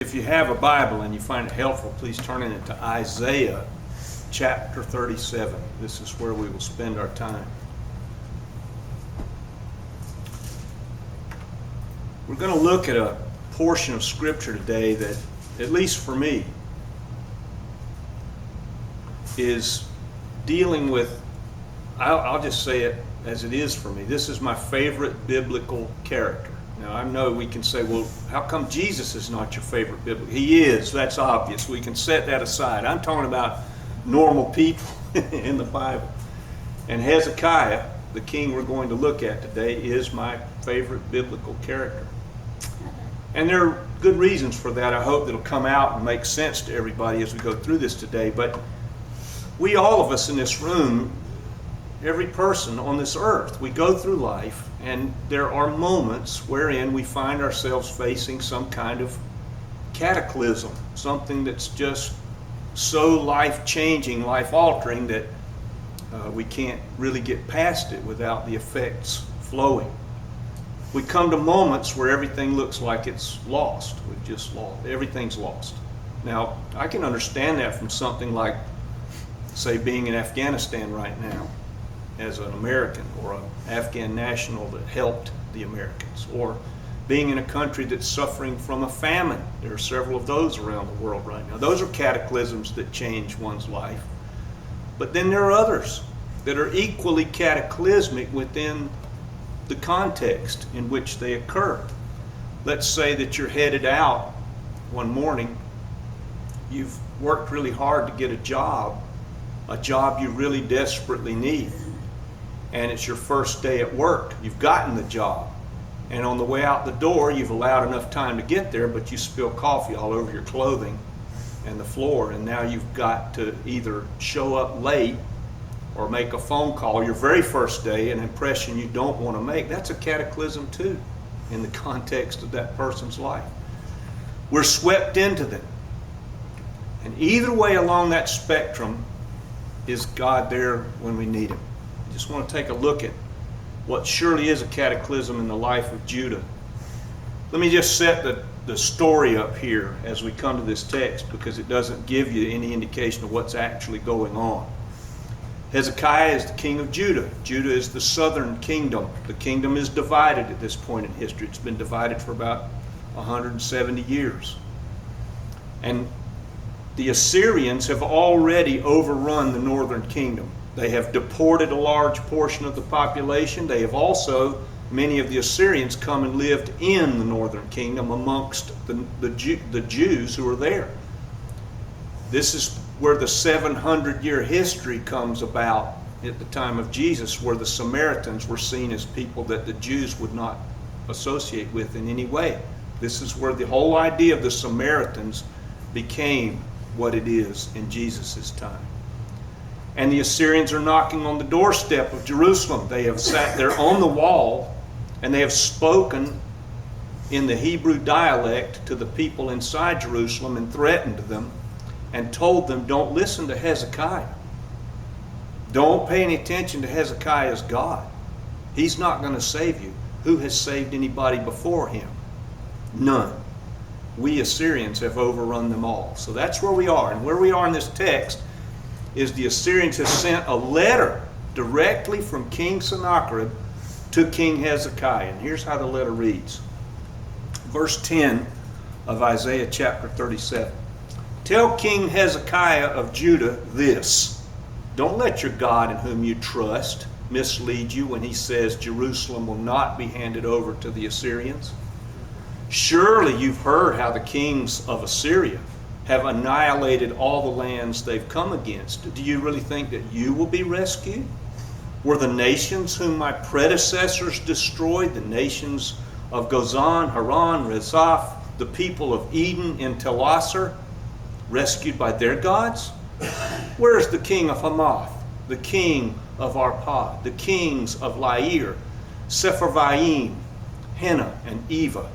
If you have a Bible and you find it helpful, please turn in it to Isaiah chapter 37. This is where we will spend our time. We're going to look at a portion of Scripture today that, at least for me, is dealing with, I'll just say it as it is for me. This is my favorite biblical character. Now, I know we can say, well, how come Jesus is not your favorite biblical? He is. That's obvious. We can set that aside. I'm talking about normal people in the Bible. And Hezekiah, the king we're going to look at today, is my favorite biblical character. And there are good reasons for that. I hope that'll come out and make sense to everybody as we go through this today. But we, all of us in this room, every person on this earth, we go through life, and there are moments wherein we find ourselves facing some kind of cataclysm, something that's just so life-changing, life-altering that we can't really get past it without the effects flowing. We come to moments where everything looks like it's lost. We've just lost. Everything's lost. Now, I can understand that from something like, say, being in Afghanistan right now as an American or an Afghan national that helped the Americans, or being in a country that's suffering from a famine. There are several of those around the world right now. Those are cataclysms that change one's life. But then there are others that are equally cataclysmic within the context in which they occur. Let's say that you're headed out one morning. You've worked really hard to get a job you really desperately need. And it's your first day at work. You've gotten the job. And on the way out the door, you've allowed enough time to get there, but you spill coffee all over your clothing and the floor. And now you've got to either show up late or make a phone call your very first day, an impression you don't want to make. That's a cataclysm too, in the context of that person's life. We're swept into them. And either way along that spectrum is God there when we need Him. I just want to take a look at what surely is a cataclysm in the life of Judah. Let me just set the story up here as we come to this text, because it doesn't give you any indication of what's actually going on. Hezekiah is the king of Judah. Judah is the southern kingdom. The kingdom is divided at this point in history. It's been divided for about 170 years. And the Assyrians have already overrun the northern kingdom. They have deported a large portion of the population. They have also, many of the Assyrians come and lived in the northern kingdom amongst the Jews who are there. This is where the 700-year history comes about at the time of Jesus, where the Samaritans were seen as people that the Jews would not associate with in any way. This is where the whole idea of the Samaritans became what it is in Jesus' time. And the Assyrians are knocking on the doorstep of Jerusalem. They have sat there on the wall, and they have spoken in the Hebrew dialect to the people inside Jerusalem and threatened them and told them, don't listen to Hezekiah. Don't pay any attention to Hezekiah's God. He's not going to save you. Who has saved anybody before him? None. We Assyrians have overrun them all. So that's where we are. And where we are in this text is the Assyrians have sent a letter directly from King Sennacherib to King Hezekiah. And here's how the letter reads. Verse 10 of Isaiah chapter 37. Tell King Hezekiah of Judah this. Don't let your God in whom you trust mislead you when he says Jerusalem will not be handed over to the Assyrians. Surely you've heard how the kings of Assyria have annihilated all the lands they've come against. Do you really think that you will be rescued? Were the nations whom my predecessors destroyed, the nations of Gozan, Haran, Rezaph, the people of Eden and Telasar, rescued by their gods? Where is the king of Hamath, the king of Arpad, the kings of Lair, Sepharvaim, Hena, and Eva?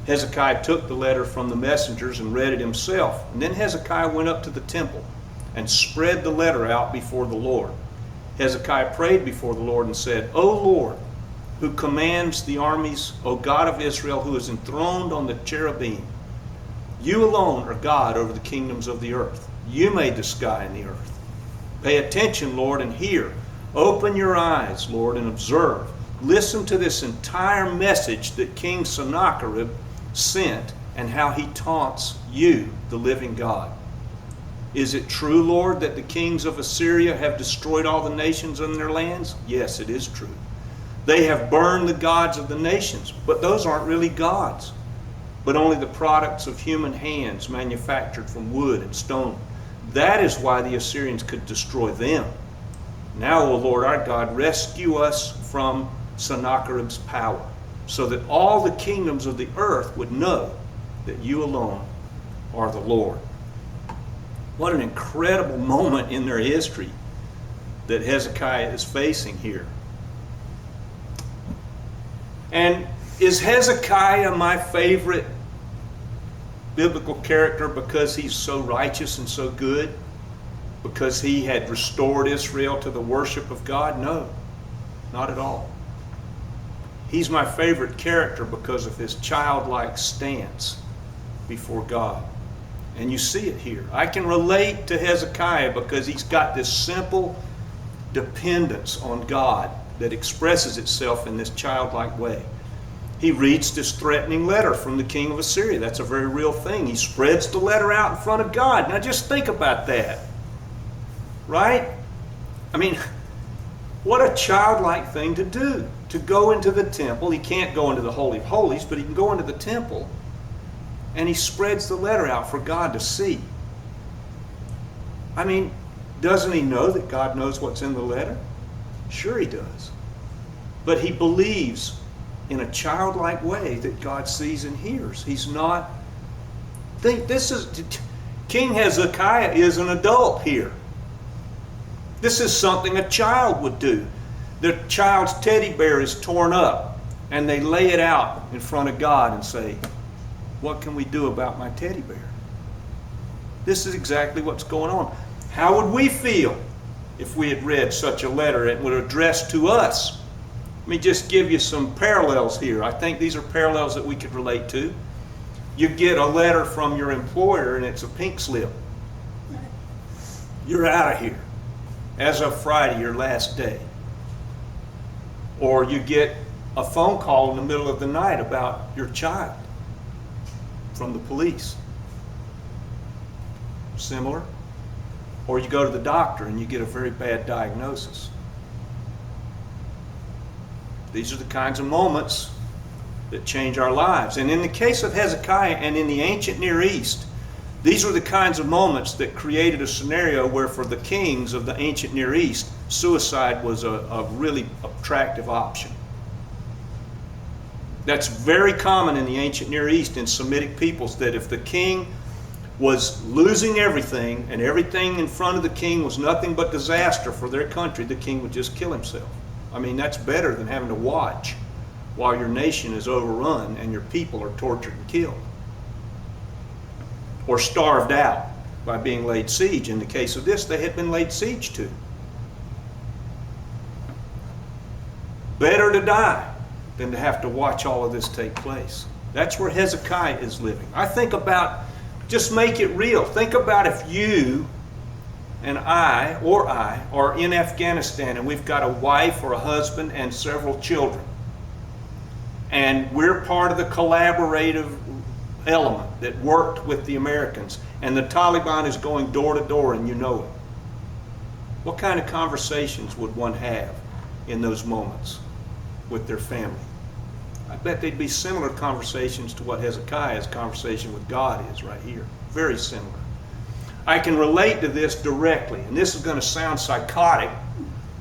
Hezekiah took the letter from the messengers and read it himself. And then Hezekiah went up to the temple and spread the letter out before the Lord. Hezekiah prayed before the Lord and said, O Lord, who commands the armies, O God of Israel, who is enthroned on the cherubim, You alone are God over the kingdoms of the earth. You made the sky and the earth. Pay attention, Lord, and hear. Open your eyes, Lord, and observe. Listen to this entire message that King Sennacherib sent and how he taunts you, the living God. Is it true, Lord, that the kings of Assyria have destroyed all the nations in their lands? Yes, it is true. They have burned the gods of the nations, but those aren't really gods, but only the products of human hands manufactured from wood and stone. That is why the Assyrians could destroy them. Now, O Lord our God, rescue us from Sennacherib's power, so that all the kingdoms of the earth would know that you alone are the Lord. What an incredible moment in their history that Hezekiah is facing here. And is Hezekiah my favorite biblical character because he's so righteous and so good? Because he had restored Israel to the worship of God? No, not at all. He's my favorite character because of his childlike stance before God. And you see it here. I can relate to Hezekiah because he's got this simple dependence on God that expresses itself in this childlike way. He reads this threatening letter from the king of Assyria. That's a very real thing. He spreads the letter out in front of God. Now just think about that. Right? I mean, what a childlike thing to do. To go into the temple. He can't go into the Holy of Holies, but he can go into the temple. And he spreads the letter out for God to see. I mean, doesn't he know that God knows what's in the letter? Sure he does. But he believes in a childlike way that God sees and hears. He's not... King Hezekiah is an adult here. This is something a child would do. The child's teddy bear is torn up, and they lay it out in front of God and say, what can we do about my teddy bear? This is exactly what's going on. How would we feel if we had read such a letter and would address to us? Let me just give you some parallels here. I think these are parallels that we could relate to. You get a letter from your employer and it's a pink slip. You're out of here. As of Friday, your last day. Or you get a phone call in the middle of the night about your child from the police. Similar. Or you go to the doctor and you get a very bad diagnosis. These are the kinds of moments that change our lives. And in the case of Hezekiah and in the ancient Near East, these were the kinds of moments that created a scenario where for the kings of the ancient Near East, suicide was a really attractive option. That's very common in the ancient Near East in Semitic peoples, that if the king was losing everything and everything in front of the king was nothing but disaster for their country, the king would just kill himself. I mean, that's better than having to watch while your nation is overrun and your people are tortured and killed. Or starved out by being laid siege. In the case of this, they had been laid siege to. Better to die than to have to watch all of this take place. That's where Hezekiah is living. I think about, just make it real. Think about if you and I are in Afghanistan and we've got a wife or a husband and several children. And we're part of the collaborative element that worked with the Americans, and the Taliban is going door to door and you know it. What kind of conversations would one have in those moments with their family? I bet they'd be similar conversations to what Hezekiah's conversation with God is right here. Very similar. I can relate to this directly, and this is going to sound psychotic,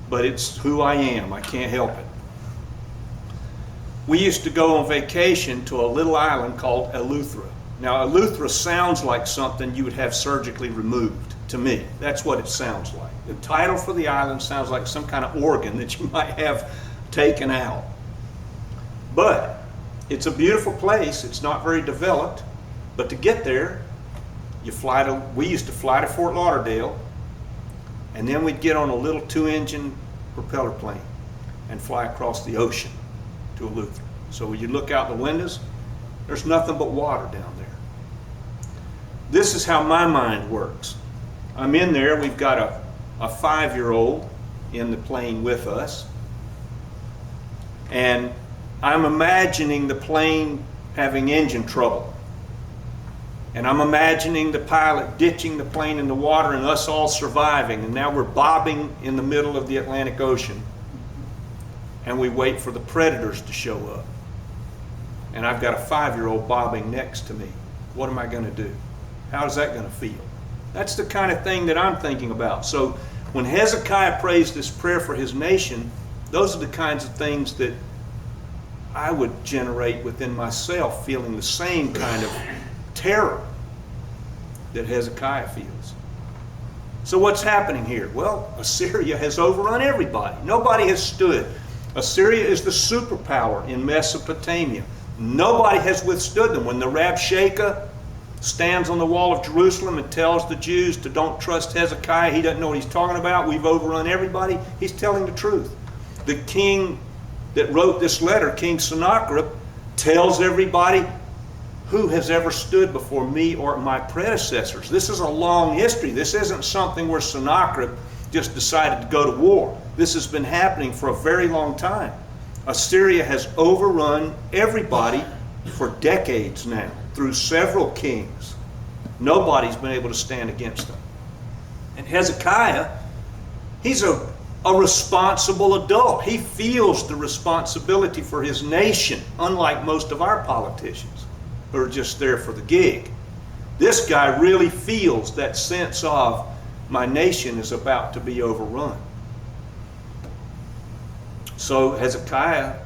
but it's who I am. I can't help it. We used to go on vacation to a little island called Eleuthera. Now, Eleuthera sounds like something you would have surgically removed, to me. That's what it sounds like. The title for the island sounds like some kind of organ that you might have taken out. But it's a beautiful place. It's not very developed. But to get there, we used to fly to Fort Lauderdale, and then we'd get on a little 2-engine propeller plane and fly across the ocean to Eleuthera. So when you look out the windows, there's nothing but water down there. this is how my mind works. I'm in there, we've got a 5-year-old in the plane with us, and I'm imagining the plane having engine trouble. And I'm imagining the pilot ditching the plane in the water and us all surviving. And now we're bobbing in the middle of the Atlantic Ocean. And we wait for the predators to show up. And I've got a 5-year-old bobbing next to me. What am I going to do? How's that going to feel? That's the kind of thing that I'm thinking about. So when Hezekiah prays this prayer for his nation, those are the kinds of things that I would generate within myself, feeling the same kind of terror that Hezekiah feels. So what's happening here? Well, Assyria has overrun everybody. Nobody has stood. Assyria is the superpower in Mesopotamia. Nobody has withstood them. When the Rabshakeh stands on the wall of Jerusalem and tells the Jews to don't trust Hezekiah, he doesn't know what he's talking about, we've overrun everybody, he's telling the truth. The king that wrote this letter, King Sennacherib, tells everybody, who has ever stood before me or my predecessors? This is a long history. This isn't something where Sennacherib just decided to go to war. This has been happening for a very long time. Assyria has overrun everybody for decades now, through several kings. Nobody's been able to stand against them. And Hezekiah, he's a responsible adult. He feels the responsibility for his nation, unlike most of our politicians who are just there for the gig. This guy really feels that sense of, my nation is about to be overrun. So Hezekiah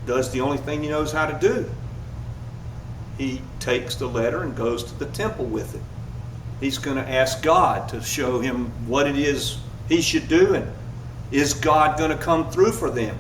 does the only thing he knows how to do. He takes the letter and goes to the temple with it. He's going to ask God to show him what it is he should do, and is God going to come through for them?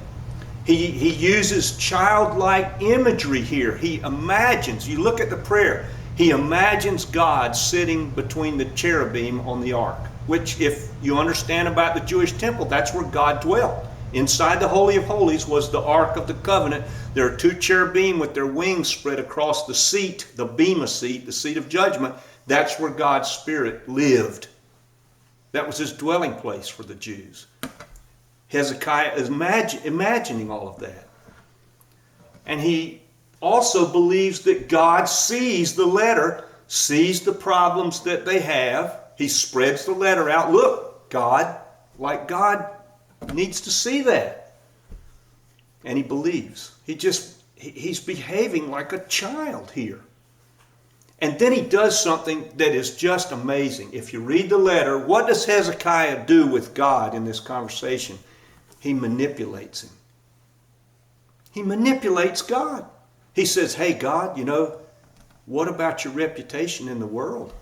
He uses childlike imagery here. He imagines, you look at the prayer, he imagines God sitting between the cherubim on the ark, which, if you understand about the Jewish temple, that's where God dwelt. Inside the Holy of Holies was the Ark of the Covenant. There are 2 cherubim with their wings spread across the seat, the bema seat, the seat of judgment. That's where God's Spirit lived. That was his dwelling place for the Jews. Hezekiah is imagining all of that. And he also believes that God sees the letter, sees the problems that they have. He spreads the letter out. Look, God, like God needs to see that. And he believes. He's behaving like a child here. And then he does something that is just amazing. If you read the letter, what does Hezekiah do with God in this conversation? He manipulates him. He manipulates God. He says, hey, God, what about your reputation in the world?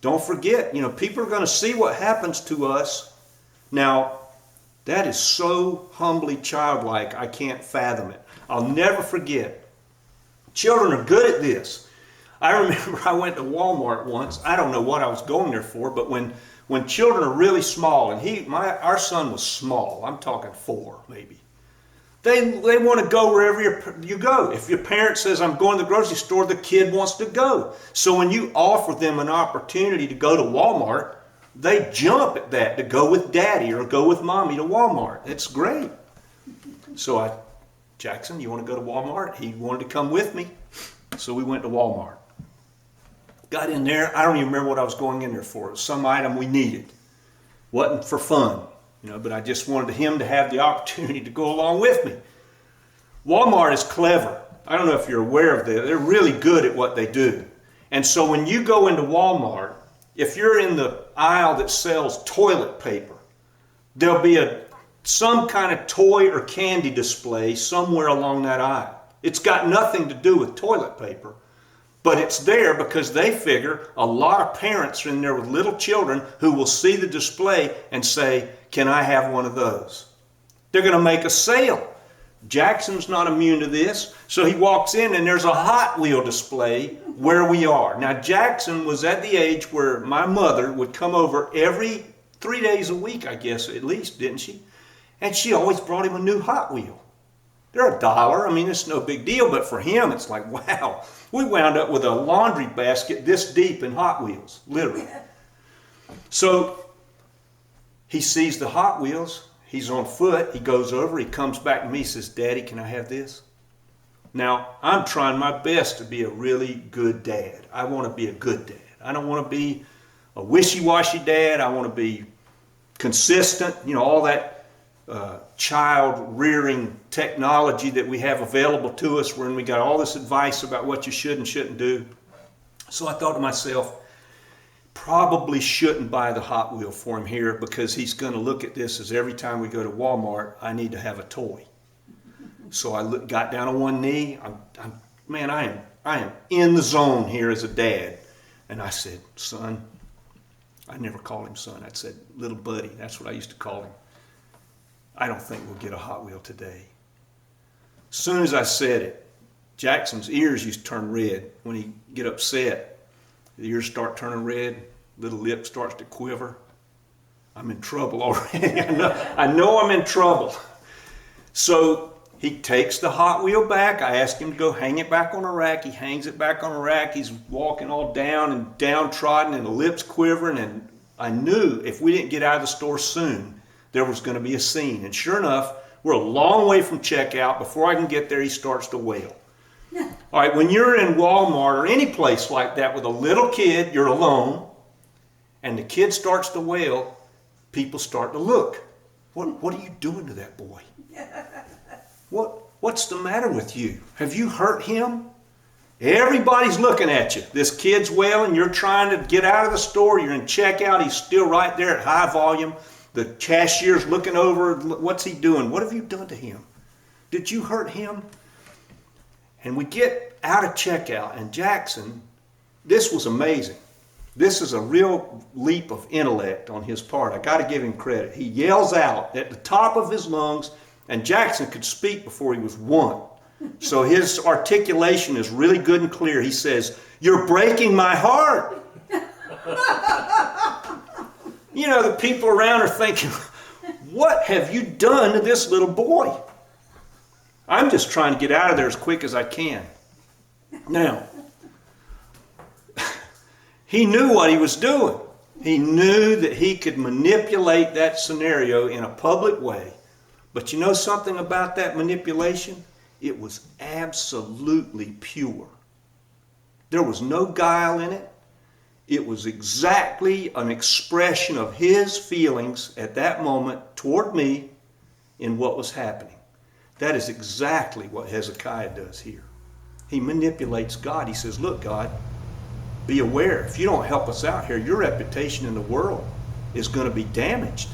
Don't forget, people are going to see what happens to us. Now, that is so humbly childlike, I can't fathom it. I'll never forget. Children are good at this. I remember I went to Walmart once. I don't know what I was going there for, but when children are really small, and our son was small, I'm talking 4 maybe. They want to go wherever you go. If your parent says, I'm going to the grocery store, the kid wants to go. So when you offer them an opportunity to go to Walmart, they jump at that, to go with daddy or go with mommy to Walmart. It's great. So Jackson, you want to go to Walmart? He wanted to come with me. So we went to Walmart. Got in there. I don't even remember what I was going in there for. It was some item we needed. Wasn't for fun, but I just wanted him to have the opportunity to go along with me. Walmart is clever. I don't know if you're aware of that. They're really good at what they do. And so when you go into Walmart, if you're in the aisle that sells toilet paper, there'll be some kind of toy or candy display somewhere along that aisle. It's got nothing to do with toilet paper, but it's there because they figure a lot of parents are in there with little children who will see the display and say, can I have one of those? They're going to make a sale. Jackson's not immune to this, so he walks in and there's a Hot Wheel display where we are. Now, Jackson was at the age where my mother would come over every 3 days a week, I guess, at least, didn't she? And she always brought him a new Hot Wheel. They're $1. I mean, it's no big deal, but for him, it's like, wow. We wound up with a laundry basket this deep in Hot Wheels, literally. So he sees the Hot Wheels. He's on foot. He goes over. He comes back to me. He says, Daddy, can I have this? Now, I'm trying my best to be a really good dad. I want to be a good dad. I don't want to be a wishy-washy dad. I want to be consistent. You know, all that child-rearing technology that we have available to us, when we got all this advice about what you should and shouldn't do. So I thought to myself, probably shouldn't buy the Hot Wheel for him here, because he's going to look at this as every time we go to Walmart, I need to have a toy. So I got down on one knee. I am in the zone here as a dad. And I said, son, I never called him son. I said, little buddy. That's what I used to call him. I don't think we'll get a Hot Wheel today. As soon as I said it, Jackson's ears used to turn red. When he get upset, the ears start turning red, little lip starts to quiver. I'm in trouble already. I know I'm in trouble. So he takes the Hot Wheel back. I asked him to go hang it back on a rack. He hangs it back on a rack. He's walking all down and downtrodden and the lips quivering. And I knew if we didn't get out of the store soon, there was going to be a scene. And sure enough, we're a long way from checkout. Before I can get there, he starts to wail. All right, when you're in Walmart or any place like that with a little kid, you're alone, and the kid starts to wail, people start to look. What are you doing to that boy? What's the matter with you? Have you hurt him? Everybody's looking at you. This kid's wailing. You're trying to get out of the store. You're in checkout. He's still right there at high volume. The cashier's looking over. What's he doing? What have you done to him? Did you hurt him? And we get out of checkout, and Jackson, this was amazing. This is a real leap of intellect on his part. I got to give him credit. He yells out at the top of his lungs, and Jackson could speak before he was 1. So his articulation is really good and clear. He says, "You're breaking my heart." You know, the people around are thinking, what have you done to this little boy? I'm just trying to get out of there as quick as I can. Now, he knew what he was doing. He knew that he could manipulate that scenario in a public way. But you know something about that manipulation? It was absolutely pure. There was no guile in it. It was exactly an expression of his feelings at that moment toward me in what was happening. That is exactly what Hezekiah does here. He manipulates God. He says, look, God, be aware. If you don't help us out here, your reputation in the world is going to be damaged.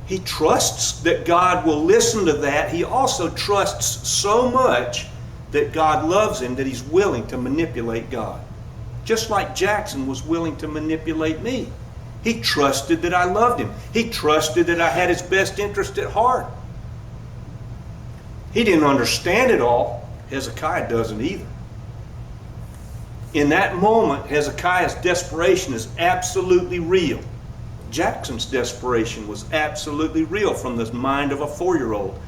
He trusts that God will listen to that. He also trusts so much that God loves him that he's willing to manipulate God. Just like Jackson was willing to manipulate me. He trusted that I loved him. He trusted that I had his best interest at heart. He didn't understand it all. Hezekiah doesn't either. In that moment, Hezekiah's desperation is absolutely real. Jackson's desperation was absolutely real from the mind of a 4-year-old.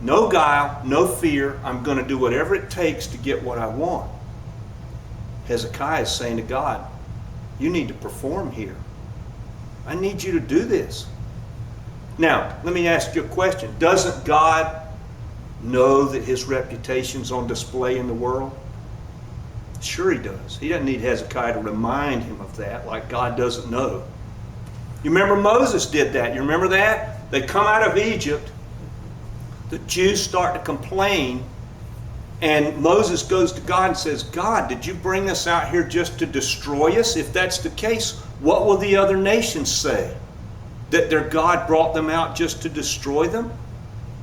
No guile, no fear. I'm going to do whatever it takes to get what I want. Hezekiah is saying to God, you need to perform here. I need you to do this. Now, let me ask you a question. Doesn't God know that his reputation's on display in the world? Sure he does. He doesn't need Hezekiah to remind him of that, like God doesn't know. You remember Moses did that. You remember that? They come out of Egypt. The Jews start to complain. And Moses goes to God and says, God, did you bring us out here just to destroy us? If that's the case, what will the other nations say? That their God brought them out just to destroy them?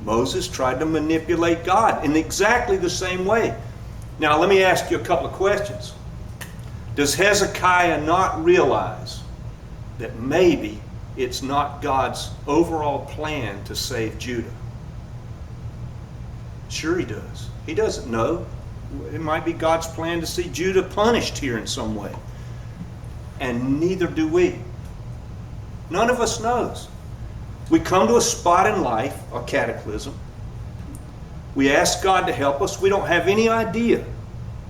Moses tried to manipulate God in exactly the same way. Now, let me ask you a couple of questions. Does Hezekiah not realize that maybe it's not God's overall plan to save Judah? Sure he does. He doesn't know. It might be God's plan to see Judah punished here in some way. And neither do we. None of us knows. We come to a spot in life, a cataclysm, We ask God to help us. We don't have any idea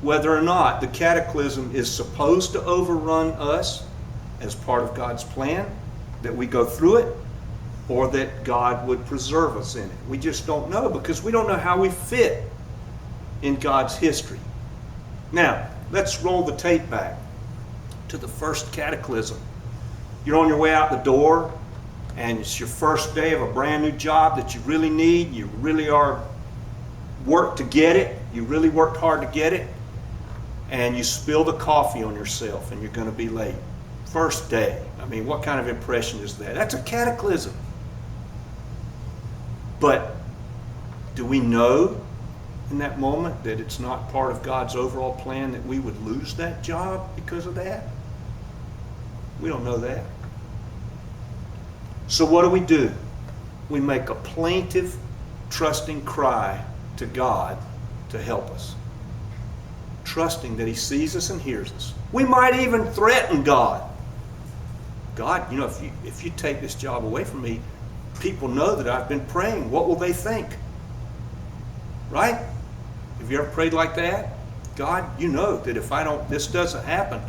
whether or not the cataclysm is supposed to overrun us as part of God's plan, that we go through it, or that God would preserve us in it. We just don't know, because we don't know how we fit in God's history. Now, let's roll the tape back to the first cataclysm. You're on your way out the door, and it's your first day of a brand new job that you really need. You really are worked to get it. You really worked hard to get it. And you spill the coffee on yourself, and you're going to be late. First day. I mean, what kind of impression is that? That's a cataclysm. But do we know in that moment that it's not part of God's overall plan that we would lose that job because of that? We don't know that. So what do? We make a plaintive, trusting cry to God to help us. Trusting that He sees us and hears us. We might even threaten God. God, if you take this job away from me, people know that I've been praying. What will they think? Right? Have you ever prayed like that? God, you know that if this doesn't happen,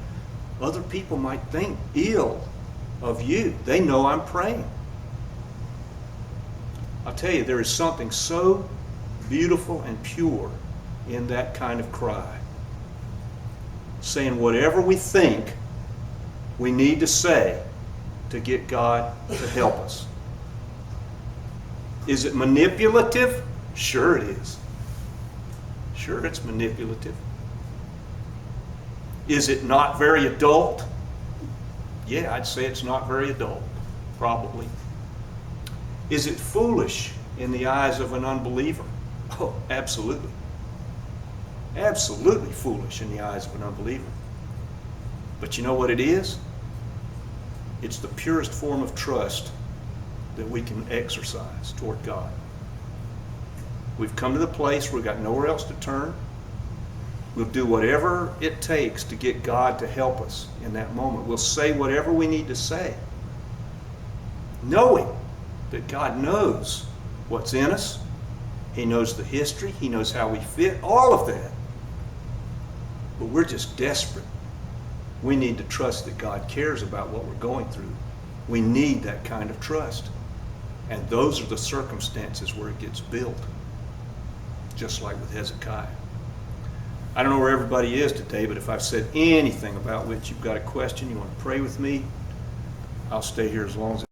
other people might think ill of you. They know I'm praying. I'll tell you, there is something so beautiful and pure in that kind of cry. Saying whatever we think we need to say to get God to help us. Is it manipulative? Sure it is. Sure, it's manipulative. Is it not very adult? Yeah, I'd say it's not very adult, probably. Is it foolish in the eyes of an unbeliever? Oh, absolutely. Absolutely foolish in the eyes of an unbeliever. But you know what it is? It's the purest form of trust that we can exercise toward God. We've come to the place where we've got nowhere else to turn. We'll do whatever it takes to get God to help us in that moment. We'll say whatever we need to say, knowing that God knows what's in us. He knows the history. He knows how we fit, all of that. But we're just desperate. We need to trust that God cares about what we're going through. We need that kind of trust. And those are the circumstances where it gets built, just like with Hezekiah. I don't know where everybody is today, but if I've said anything about which you've got a question, you want to pray with me, I'll stay here as long as